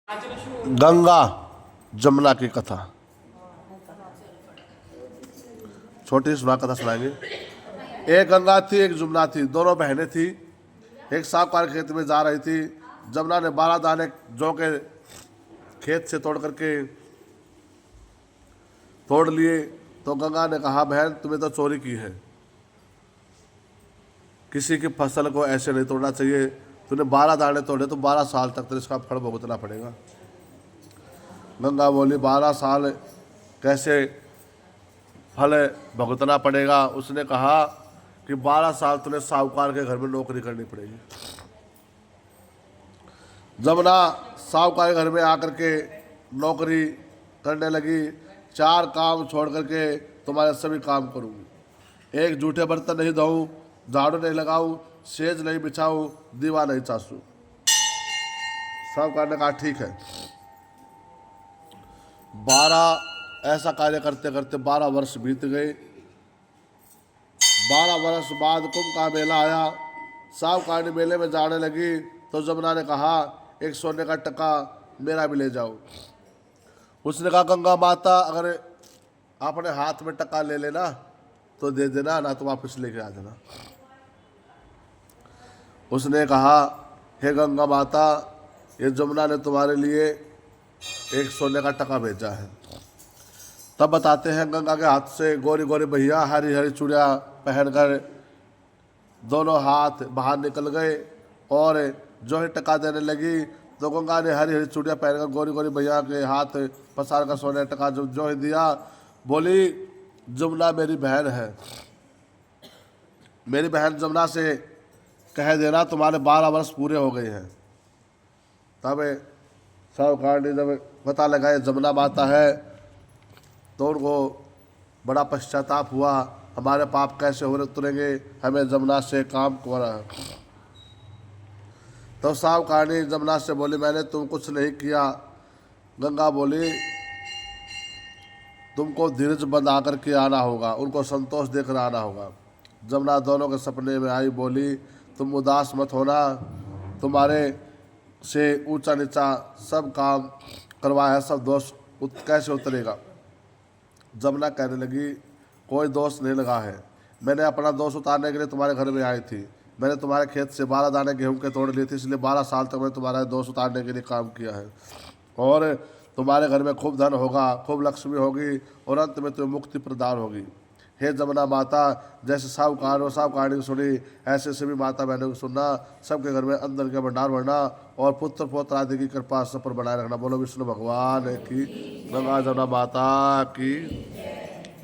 गंगा जमुना की कथा, छोटी सुना कथा सुनाएंगे। एक गंगा थी, एक जमुना थी, दोनों बहनें थी। एक साहूकार खेत में जा रही थी। जमुना ने 12 दाने जौ के खेत से तोड़ लिए। तो गंगा ने कहा, बहन तुम्हें तो चोरी की है, किसी की फसल को ऐसे नहीं तोड़ना चाहिए। तूने 12 दाने तोड़े तो 12 साल तक तो इसका फल भुगतना पड़ेगा। गंगा बोली, 12 साल कैसे फल भुगतना पड़ेगा? उसने कहा कि 12 साल तुझे साहूकार के घर में नौकरी करनी पड़ेगी। जमुना साहूकार के घर में आकर के नौकरी करने लगी। 4 काम छोड़ करके तुम्हारे सभी काम करूंगी। एक जूठे बर्तन नहीं धोऊं, झाड़ू नहीं लगाऊं, सेज नहीं बिछाऊं, दीवा नहीं चासूं। साहूकार ने कहा, ठीक है। 12 ऐसा कार्य करते करते 12 वर्ष बीत गए। 12 वर्ष बाद कुंभ का मेला आया। साहूकार ने मेले में जाने लगी तो जमुना ने कहा, एक सोने का टका मेरा भी ले जाओ। उसने कहा, गंगा माता अगर अपने हाथ में टका ले लेना तो दे देना, ना तो वापस लेके आ देना। उसने कहा, हे गंगा माता, ये जमुना ने तुम्हारे लिए एक सोने का टका भेजा है। तब बताते हैं, गंगा के हाथ से गोरी गोरी भैया हरी हरी चूड़ियाँ पहनकर दोनों हाथ बाहर निकल गए और जो ही टका देने लगी तो गंगा ने हरी हरी चूड़ियाँ पहनकर गोरी गोरी भैया के हाथ पसार कर सोने टका जो ही दिया। बोली, जमुना मेरी बहन है, मेरी बहन जमुना से कह देना तुम्हारे 12 वर्ष पूरे हो गए हैं। तब साहूकार ने जब पता लगाया जमुना माता है तो उनको बड़ा पश्चाताप हुआ, हमारे पाप कैसे हो उतरेंगे, हमें जमुना से काम करा। तो साहूकार ने जमुना से बोली, मैंने तुम कुछ नहीं किया। गंगा बोली, तुमको धीरज बंधा करके आना होगा, उनको संतोष देकर आना होगा। जमुना दोनों के सपने में आई, बोली, तुम उदास मत होना, तुम्हारे से ऊंचा नीचा सब काम करवाया, सब दोष कैसे उतरेगा। जमुना कहने लगी, कोई दोष नहीं लगा है, मैंने अपना दोष उतारने के लिए तुम्हारे घर में आई थी। मैंने तुम्हारे खेत से 12 दाने गेहूं के तोड़ लिए थे, इसलिए 12 साल तक मैंने तुम्हारा दोष उतारने के लिए काम किया है। और तुम्हारे घर में खूब धन होगा, खूब लक्ष्मी होगी और अंत में तुम्हें मुक्ति प्रदान होगी। हे जमुना माता, जैसे साहूकार और साहूकारणी सुनी, ऐसे सभी माता बहनों को सुनना, सबके घर में अंदर के भंडार भरना और पुत्र पौत्र आदि की कृपा सब पर बनाए रखना। बोलो विष्णु भगवान की, गंगा जमुना माता की।